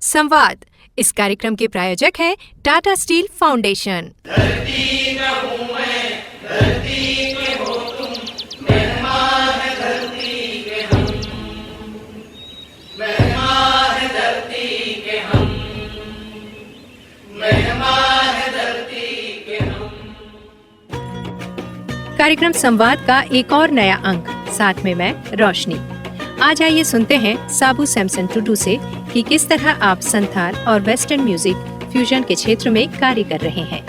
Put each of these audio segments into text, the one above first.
संवाद। इस कार्यक्रम के प्रायोजक हैं टाटा स्टील फाउंडेशन। धरती का हूँ मैं, धरती के हो तुम, मेहमान है धरती के हम, मेहमान है धरती के हम, मेहमान है धरती के हम। कार्यक्रम संवाद का एक और नया अंक, साथ में मैं रोशनी। आज आइए सुनते हैं साबू सैमसन टुडू से कि किस तरह आप संथाल और वेस्टर्न म्यूजिक फ्यूजन के क्षेत्र में कार्य कर रहे हैं।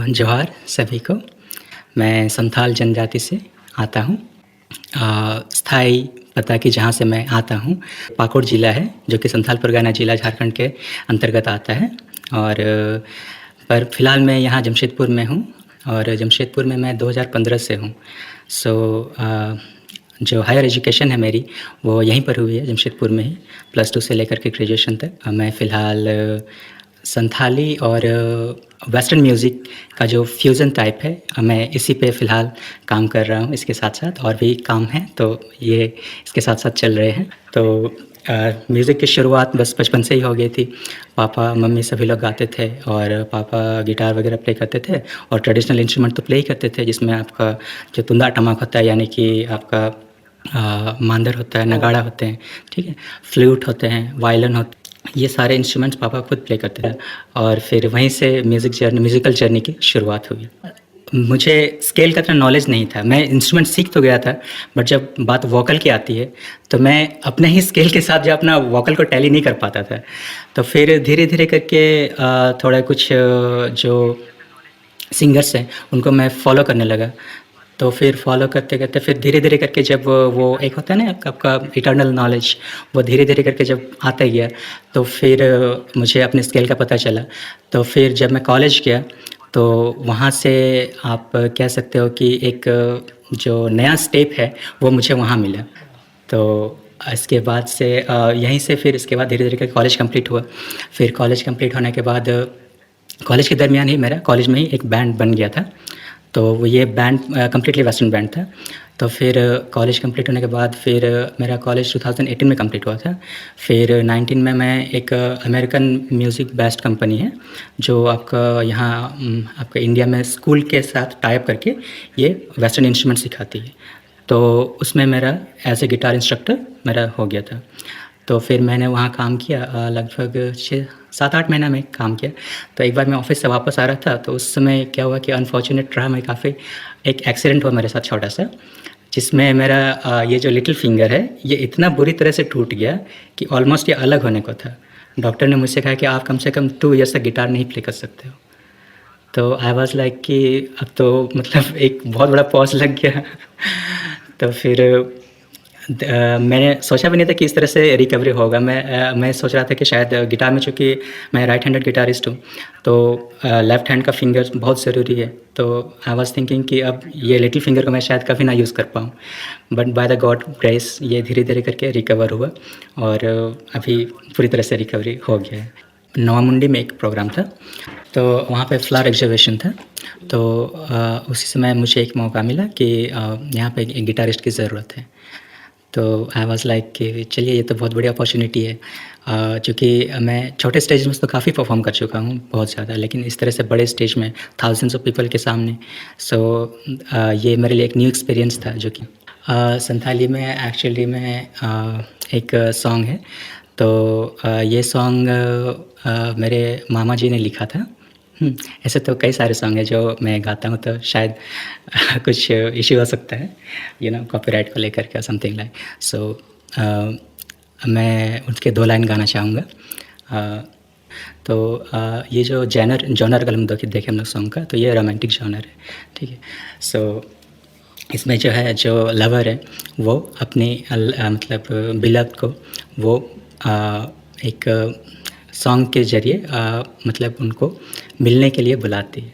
जोहार सभी को। मैं संथाल जनजाति से आता हूँ। स्थायी पता कि जहाँ से मैं आता हूँ पाकुड़ ज़िला है, जो कि संथाल परगना ज़िला झारखंड के अंतर्गत आता है। और पर फिलहाल मैं यहाँ जमशेदपुर में हूँ और जमशेदपुर में मैं 2015 से हूँ। जो हायर एजुकेशन है मेरी वो यहीं पर हुई है, जमशेदपुर में ही, +2 से लेकर के ग्रेजुएशन तक। मैं फ़िलहाल संथाली और वेस्टर्न म्यूज़िक का जो फ्यूज़न टाइप है, मैं इसी पे फ़िलहाल काम कर रहा हूँ। इसके साथ साथ और भी काम हैं, तो ये इसके साथ साथ चल रहे हैं। तो म्यूज़िक की शुरुआत बस बचपन से ही हो गई थी। पापा मम्मी सभी लोग गाते थे और पापा गिटार वगैरह प्ले करते थे और ट्रेडिशनल इंस्ट्रूमेंट तो प्ले ही करते थे, जिसमें आपका जो तुंदा टमाक होता है, यानी कि आपका मांदर होता है, नगाड़ा होते हैं, ठीक है, फ्लूट होते हैं, वायलिन होते हैं, ये सारे इंस्ट्रूमेंट्स पापा खुद प्ले करते थे। और फिर वहीं से म्यूज़िकल जर्नी की शुरुआत हुई। मुझे स्केल का इतना नॉलेज नहीं था। मैं इंस्ट्रूमेंट सीख तो गया था, बट जब बात वोकल की आती है तो मैं अपने ही स्केल के साथ जो अपना वोकल को टैली नहीं कर पाता था। तो फिर धीरे धीरे करके थोड़ा कुछ जो सिंगर्स हैं उनको मैं फॉलो करने लगा। तो फिर फॉलो करते करते फिर धीरे धीरे करके जब वो एक होता है ना आपका इटर्नल नॉलेज, वो धीरे धीरे करके जब आता गया तो फिर मुझे अपने स्केल का पता चला। तो फिर जब मैं कॉलेज गया तो वहाँ से आप कह सकते हो कि एक जो नया स्टेप है वो मुझे वहाँ मिला। तो इसके बाद से यहीं से फिर इसके बाद धीरे धीरे करके कॉलेज कंप्लीट हुआ। फिर कॉलेज कंप्लीट होने के बाद कॉलेज के दरमियान ही मेरा कॉलेज में ही एक बैंड बन गया था। तो वो ये बैंड कम्प्लीटली वेस्टर्न बैंड था। तो फिर कॉलेज कंप्लीट होने के बाद फिर मेरा कॉलेज 2018 में कंप्लीट हुआ था। फिर 19 में मैं एक अमेरिकन म्यूज़िक बेस्ड कंपनी है जो आपका यहाँ आपका इंडिया में स्कूल के साथ टाइप करके ये वेस्टर्न इंस्ट्रूमेंट सिखाती है। तो उसमें मेरा एज ए गिटार इंस्ट्रक्टर मेरा हो गया था। तो फिर मैंने वहाँ काम किया, लगभग 6-7-8 महीना में काम किया। तो एक बार मैं ऑफिस से वापस आ रहा था, तो उस समय क्या हुआ कि अनफॉर्चुनेट रहा, मैं काफ़ी एक एक्सीडेंट हुआ मेरे साथ छोटा सा, जिसमें मेरा ये जो लिटिल फिंगर है ये इतना बुरी तरह से टूट गया कि ऑलमोस्ट ये अलग होने को था। डॉक्टर ने मुझसे कहा कि आप कम से कम 2 ईयर्स तक गिटार नहीं प्ले कर सकते हो। तो आई वाज लाइक कि अब तो मतलब एक बहुत बड़ा पॉज लग गया। तो फिर मैंने सोचा भी नहीं था कि इस तरह से रिकवरी होगा। मैं सोच रहा था कि शायद गिटार में, चूँकि मैं राइट हैंडेड गिटारिस्ट हूँ, तो लेफ़्ट हैंड का फिंगर बहुत ज़रूरी है। तो आई वाज थिंकिंग कि अब ये लिटिल फिंगर को मैं शायद कभी ना यूज़ कर पाऊँ, but by the God grace ये धीरे धीरे करके रिकवर हुआ और अभी पूरी तरह से रिकवरी हो गया है। नवामुंडी में एक प्रोग्राम था, तो वहाँ पे फ्लावर एग्जीबिशन था। तो उसी समय मुझे एक मौका मिला कि यहाँ पे एक गिटारिस्ट की ज़रूरत है। तो आई वाज लाइक कि चलिए ये तो बहुत बड़ी अपॉर्चुनिटी है। चूँकि मैं छोटे स्टेज में तो काफ़ी परफॉर्म कर चुका हूँ बहुत ज़्यादा, लेकिन इस तरह से बड़े स्टेज में थाउजेंड्स ऑफ पीपल के सामने, ये मेरे लिए एक न्यू एक्सपीरियंस था। जो कि संथाली में एक्चुअली में एक सॉन्ग है। तो ये सॉन्ग मेरे मामा जी ने लिखा था। ऐसे तो कई सारे सॉन्ग हैं जो मैं गाता हूँ, तो शायद कुछ इश्यू हो सकता है कॉपीराइट को लेकर के, समथिंग लाइक। सो मैं उनके 2 लाइन गाना चाहूँगा। ये जो जॉनर अगर हम देखें हम लोग सॉन्ग का, तो ये रोमांटिक जॉनर है, ठीक है। सो इसमें जो है, जो लवर है वो अपनी मतलब बिलव्ड को वो एक सॉन्ग के ज़रिए मतलब उनको मिलने के लिए बुलाती है।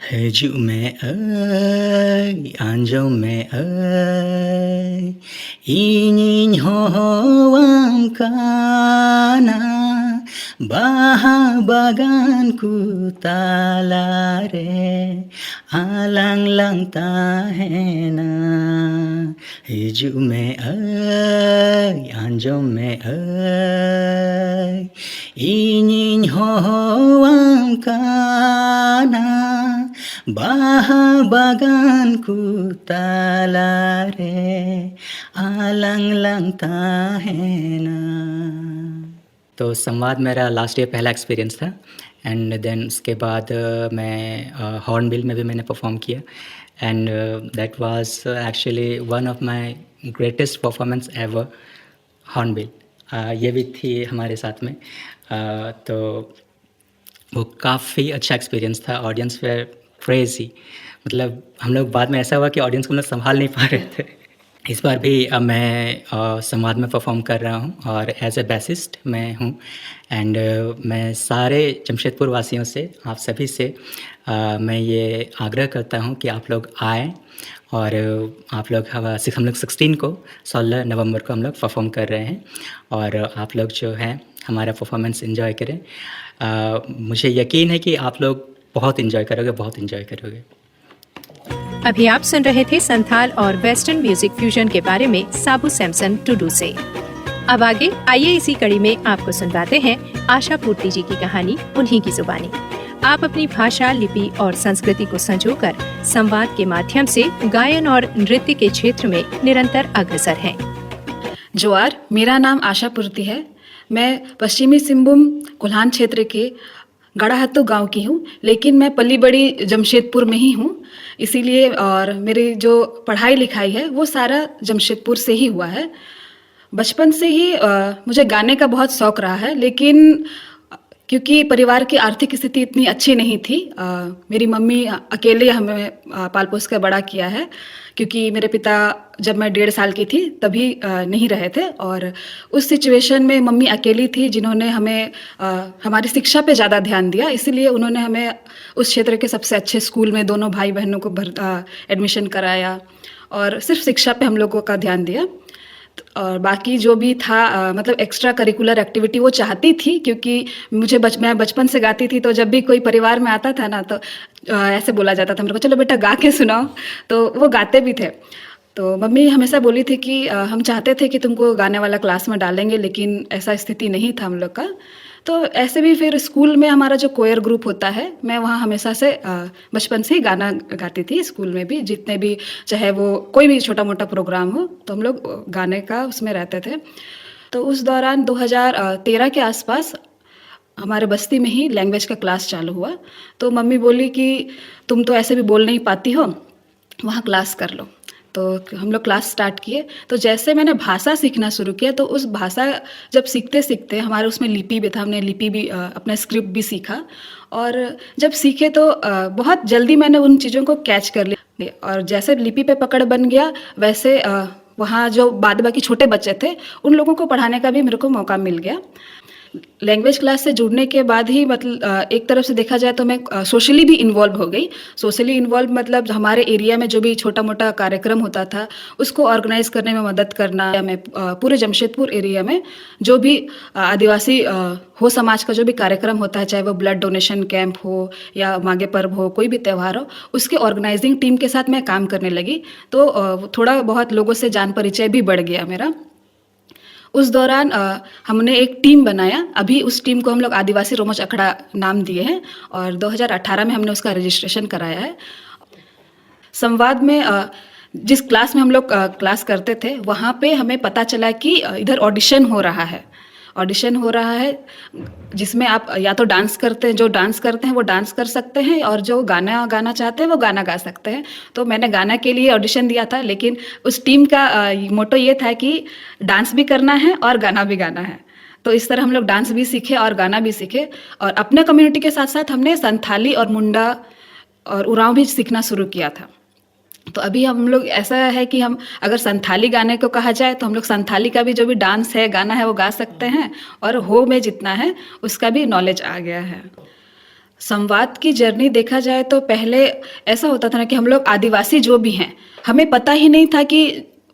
Haju me ai, anjo me ai, ingin hoam kana, bahabaganku talare, alang lang tahena. Haju me ai, anjom me ingin hoam kana baha baganku talare alang lang tahena। तो संवाद मेरा लास्ट ईयर पहला एक्सपीरियंस था and then उसके बाद मैं hornbill में भी मैंने परफॉर्म किया and that was actually one of my greatest performance ever. Hornbill ये भी थी हमारे साथ में तो वो काफ़ी अच्छा एक्सपीरियंस था। ऑडियंस वेयर क्रेजी, मतलब हम लोग बाद में ऐसा हुआ कि ऑडियंस को हम लोग संभाल नहीं पा रहे थे। इस बार भी मैं संवाद में परफॉर्म कर रहा हूँ और एज ए बैसिस्ट मैं हूँ एंड मैं सारे जमशेदपुर वासियों से, आप सभी से मैं ये आग्रह करता हूँ कि आप लोग आएँ और आप लोग हम लोग 16 को 16 नवंबर को हम लोग परफॉर्म कर रहे हैं और आप लोग जो हैं हमारा परफॉर्मेंस एंजॉय करें। मुझे यकीन है कि आप लोग बहुत एंजॉय करोगे, बहुत एंजॉय करोगे। अभी आप सुन रहे थे संथाल और वेस्टर्न म्यूजिक फ्यूजन के बारे में साबू सैमसन टुडू से। अब आगे आइए इसी कड़ी में आपको सुनवाते हैं आशा पूर्ति जी की कहानी उन्हीं की जुबानी। आप अपनी भाषा, लिपि और संस्कृति को संजोकर संवाद के माध्यम से गायन और नृत्य के क्षेत्र में निरंतर अग्रसर हैं। जोहार, मेरा नाम आशा पूर्ति है। मैं पश्चिमी सिंहभूम कोल्हान क्षेत्र के गड़ाहत्तू गांव की हूँ, लेकिन मैं पली बड़ी जमशेदपुर में ही हूँ। इसीलिए और मेरी जो पढ़ाई लिखाई है वो सारा जमशेदपुर से ही हुआ है। बचपन से ही मुझे गाने का बहुत शौक़ रहा है, लेकिन क्योंकि परिवार की आर्थिक स्थिति इतनी अच्छी नहीं थी, मेरी मम्मी अकेले हमें पाल पोस कर बड़ा किया है, क्योंकि मेरे पिता जब मैं 1.5 साल की थी तभी नहीं रहे थे और उस सिचुएशन में मम्मी अकेली थी जिन्होंने हमें हमारी शिक्षा पे ज़्यादा ध्यान दिया। इसीलिए उन्होंने हमें उस क्षेत्र के सबसे अच्छे स्कूल में दोनों भाई बहनों को एडमिशन कराया और सिर्फ शिक्षा पे हम लोगों का ध्यान दिया। और बाकी जो भी था मतलब एक्स्ट्रा करिकुलर एक्टिविटी वो चाहती थी, क्योंकि मैं बचपन से गाती थी, तो जब भी कोई परिवार में आता था ना तो ऐसे बोला जाता था मेरे को, चलो बेटा गा के सुनाओ, तो वो गाते भी थे। तो मम्मी हमेशा बोली थी कि हम चाहते थे कि तुमको गाने वाला क्लास में डालेंगे, लेकिन ऐसा स्थिति नहीं था हम लोग का। तो ऐसे भी फिर स्कूल में हमारा जो कोयर ग्रुप होता है, मैं वहाँ हमेशा से बचपन से ही गाना गाती थी। स्कूल में भी जितने भी, चाहे वो कोई भी छोटा मोटा प्रोग्राम हो, तो हम लोग गाने का उसमें रहते थे। तो उस दौरान 2013 के आसपास हमारे बस्ती में ही लैंग्वेज का क्लास चालू हुआ। तो मम्मी बोली कि तुम तो ऐसे भी बोल नहीं पाती हो, वहाँ क्लास कर लो। तो हम लोग क्लास स्टार्ट किए। तो जैसे मैंने भाषा सीखना शुरू किया, तो उस भाषा जब सीखते सीखते हमारे उसमें लिपि भी था, हमने लिपि भी अपना स्क्रिप्ट भी सीखा। और जब सीखे तो बहुत जल्दी मैंने उन चीज़ों को कैच कर लिया और जैसे लिपि पे पकड़ बन गया, वैसे वहाँ जो बाद बाकी छोटे बच्चे थे उन लोगों को पढ़ाने का भी मेरे को मौका मिल गया। लैंग्वेज क्लास से जुड़ने के बाद ही मतलब एक तरफ से देखा जाए तो मैं सोशली भी इन्वॉल्व हो गई। सोशली इन्वॉल्व मतलब हमारे एरिया में जो भी छोटा मोटा कार्यक्रम होता था उसको ऑर्गेनाइज करने में मदद करना। मैं पूरे जमशेदपुर एरिया में जो भी आदिवासी हो समाज का जो भी कार्यक्रम होता है, चाहे वो ब्लड डोनेशन कैंप हो या माघे पर्व हो, कोई भी त्यौहार हो, उसके ऑर्गेनाइजिंग टीम के साथ मैं काम करने लगी। तो थोड़ा बहुत लोगों से जान परिचय भी बढ़ गया मेरा। उस दौरान हमने एक टीम बनाया। अभी उस टीम को हम लोग आदिवासी रोमच अखड़ा नाम दिए हैं और 2018 में हमने उसका रजिस्ट्रेशन कराया है। संवाद में जिस क्लास में हम लोग क्लास करते थे, वहाँ पे हमें पता चला कि इधर ऑडिशन हो रहा है जिसमें आप या तो डांस करते हैं, जो डांस करते हैं वो डांस कर सकते हैं और जो गाना गाना चाहते हैं वो गाना गा सकते हैं। तो मैंने गाना के लिए ऑडिशन दिया था, लेकिन उस टीम का मोटो ये था कि डांस भी करना है और गाना भी गाना है। तो इस तरह हम लोग डांस भी सीखे और गाना भी सीखे और अपने कम्युनिटी के साथ साथ हमने संथाली और मुंडा और उरांव भी सीखना शुरू किया था। तो अभी हम लोग ऐसा है कि हम अगर संथाली गाने को कहा जाए तो हम लोग संथाली का भी जो भी डांस है, गाना है, वो गा सकते हैं और हो में जितना है उसका भी नॉलेज आ गया है। संवाद की जर्नी देखा जाए तो पहले ऐसा होता था ना कि हम लोग आदिवासी जो भी हैं, हमें पता ही नहीं था कि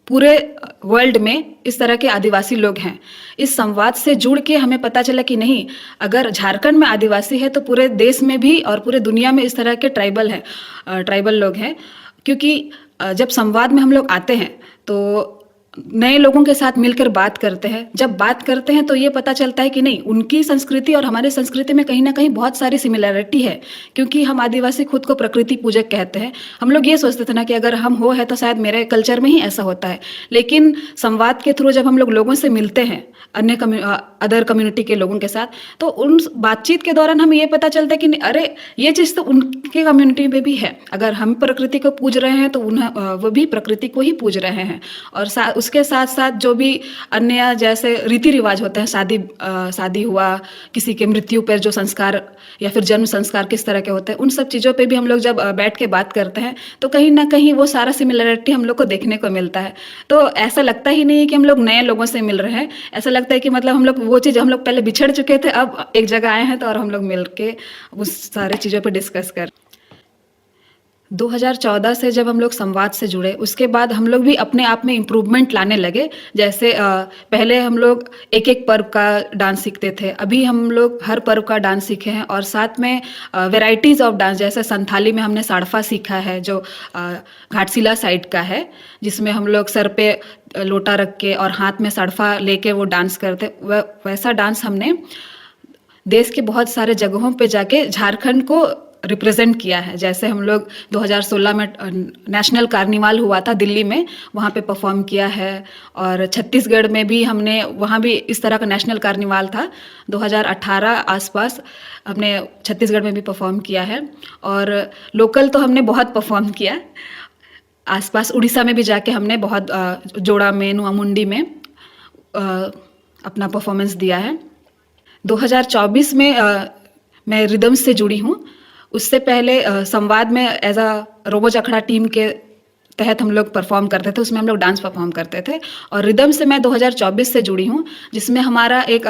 पूरे वर्ल्ड में इस तरह के आदिवासी लोग हैं। इस संवाद से जुड़ के हमें पता चला कि नहीं, अगर झारखंड में आदिवासी है तो पूरे देश में भी और पूरे दुनिया में इस तरह के ट्राइबल लोग हैं। क्योंकि जब संवाद में हम लोग आते हैं तो नए लोगों के साथ मिलकर बात करते हैं, जब बात करते हैं तो ये पता चलता है कि नहीं, उनकी संस्कृति और हमारी संस्कृति में कहीं ना कहीं बहुत सारी सिमिलरिटी है। क्योंकि हम आदिवासी खुद को प्रकृति पूजक कहते हैं। हम लोग ये सोचते थे ना कि अगर हम हो है तो शायद मेरे कल्चर में ही ऐसा होता है। लेकिन संवाद के थ्रू जब हम लोग लोगों से मिलते हैं, अन्य अदर कम्युनिटी के लोगों के साथ, तो उन बातचीत के दौरान हमें ये पता चलता है कि अरे ये चीज़ तो उनके कम्युनिटी में भी है। अगर हम प्रकृति को पूज रहे हैं तो वो भी प्रकृति को ही पूज रहे हैं। और उसके साथ साथ जो भी अन्य जैसे रीति रिवाज होते हैं, शादी हुआ, किसी के मृत्यु पर जो संस्कार या फिर जन्म संस्कार किस तरह के होते हैं, उन सब चीज़ों पे भी हम लोग जब बैठ के बात करते हैं तो कहीं ना कहीं वो सारा सिमिलरिटी हम लोग को देखने को मिलता है। तो ऐसा लगता ही नहीं है कि हम लोग नए लोगों से मिल रहे हैं, ऐसा लगता है कि मतलब हम लोग वो चीज़ हम लोग पहले बिछड़ चुके थे, अब एक जगह आए हैं तो और हम लोग मिल के उस सारे चीज़ों पर डिस्कस कर। 2014 से जब हम लोग संवाद से जुड़े, उसके बाद हम लोग भी अपने आप में इम्प्रूवमेंट लाने लगे। जैसे पहले हम लोग एक एक पर्व का डांस सीखते थे, अभी हम लोग हर पर्व का डांस सीखे हैं। और साथ में वेराइटीज़ ऑफ डांस, जैसे संथाली में हमने साड़फा सीखा है जो घाटशिला साइड का है, जिसमें हम लोग सर पे लोटा रख के और हाथ में साड़फा लेके वो डांस करते। वैसा डांस हमने देश के बहुत सारे जगहों पे जाके झारखंड को रिप्रेजेंट किया है। जैसे हम लोग 2016 में नेशनल कार्निवाल हुआ था दिल्ली में, वहाँ पे परफॉर्म किया है। और छत्तीसगढ़ में भी हमने, वहाँ भी इस तरह का नेशनल कार्निवाल था 2018 आसपास, हमने छत्तीसगढ़ में भी परफॉर्म किया है। और लोकल तो हमने बहुत परफॉर्म किया, आसपास उड़ीसा में भी जाके हमने बहुत जोड़ा में, नुआमुंडी में अपना परफॉर्मेंस दिया है। 2024 में मैं रिदम से जुड़ी हूँ। उससे पहले संवाद में एज अ रोबोज अखड़ा टीम के तहत हम लोग परफॉर्म करते थे, उसमें हम लोग डांस परफॉर्म करते थे। और रिदम से मैं 2024 से जुड़ी हूँ, जिसमें हमारा एक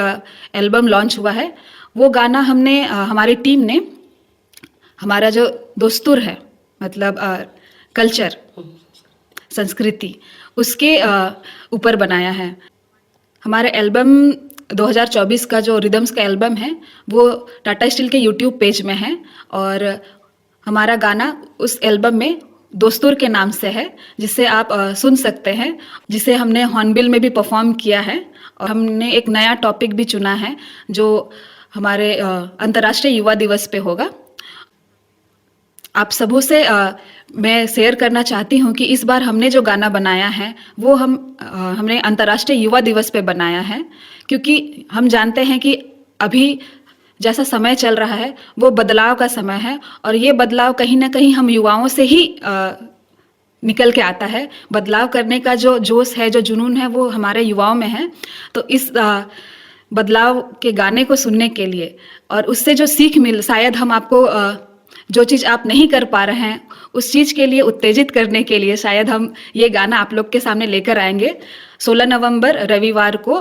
एल्बम लॉन्च हुआ है। वो गाना हमने हमारी टीम ने हमारा जो दोस्तुर है, मतलब कल्चर, संस्कृति, उसके ऊपर बनाया है। हमारे एल्बम 2024 का जो रिदम्स का एल्बम है वो टाटा स्टील के यूट्यूब पेज में है। और हमारा गाना उस एल्बम में दोस्तुर के नाम से है, जिसे आप सुन सकते हैं, जिसे हमने हॉर्नबिल में भी परफॉर्म किया है। और हमने एक नया टॉपिक भी चुना है जो हमारे अंतर्राष्ट्रीय युवा दिवस पे होगा। आप सबों से मैं शेयर करना चाहती हूँ कि इस बार हमने जो गाना बनाया है वो हमने अंतर्राष्ट्रीय युवा दिवस पे बनाया है, क्योंकि हम जानते हैं कि अभी जैसा समय चल रहा है वो बदलाव का समय है। और ये बदलाव कहीं ना कहीं हम युवाओं से ही निकल के आता है। बदलाव करने का जो जोश है, जो जुनून है, वो हमारे युवाओं में है। तो इस बदलाव के गाने को सुनने के लिए और उससे जो सीख शायद हम आपको जो चीज़ आप नहीं कर पा रहे हैं उस चीज़ के लिए उत्तेजित करने के लिए शायद हम ये गाना आप लोग के सामने लेकर आएंगे 16 नवंबर रविवार को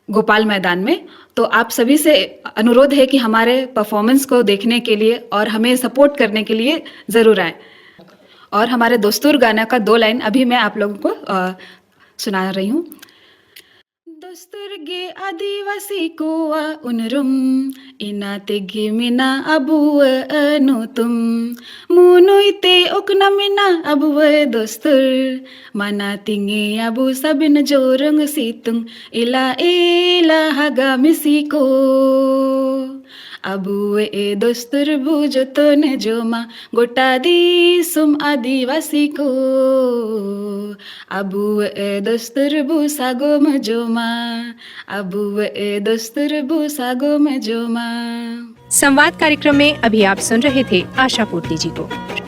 गोपाल मैदान में। तो आप सभी से अनुरोध है कि हमारे परफॉर्मेंस को देखने के लिए और हमें सपोर्ट करने के लिए ज़रूर आएँ। और हमारे दोस्तुर गाना का 2 लाइन अभी मैं आप लोगों को सुना रही हूँ। दोस्तुर्गे आदिवासी कोआ उनरुम इना तेगी मिना अबुव अनुतुम मुनुइते उकना मिना अबुव दोस्तुर mana tingi abu sabin jorong situng ila ila haga misiko abu e dostur bujoton joma gota di sum adivasi ko abu e dostur bu sagom joma abu e dostur bu sagom joma। संवाद कार्यक्रम में अभी आप सुन रहे थे आशा पूर्ति जी को।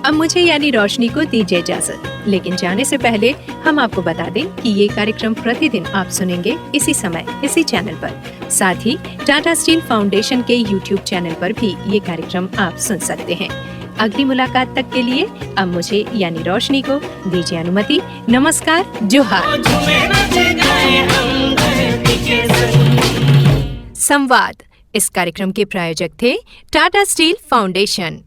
अब मुझे यानी रोशनी को दीजिए इजाजत, लेकिन जाने से पहले हम आपको बता दें कि ये कार्यक्रम प्रतिदिन आप सुनेंगे इसी समय इसी चैनल पर। साथ ही टाटा स्टील फाउंडेशन के YouTube चैनल पर भी ये कार्यक्रम आप सुन सकते हैं। अगली मुलाकात तक के लिए अब मुझे यानी रोशनी को दीजिए अनुमति। नमस्कार, जोहार। संवाद इस कार्यक्रम के प्रायोजक थे टाटा स्टील फाउंडेशन।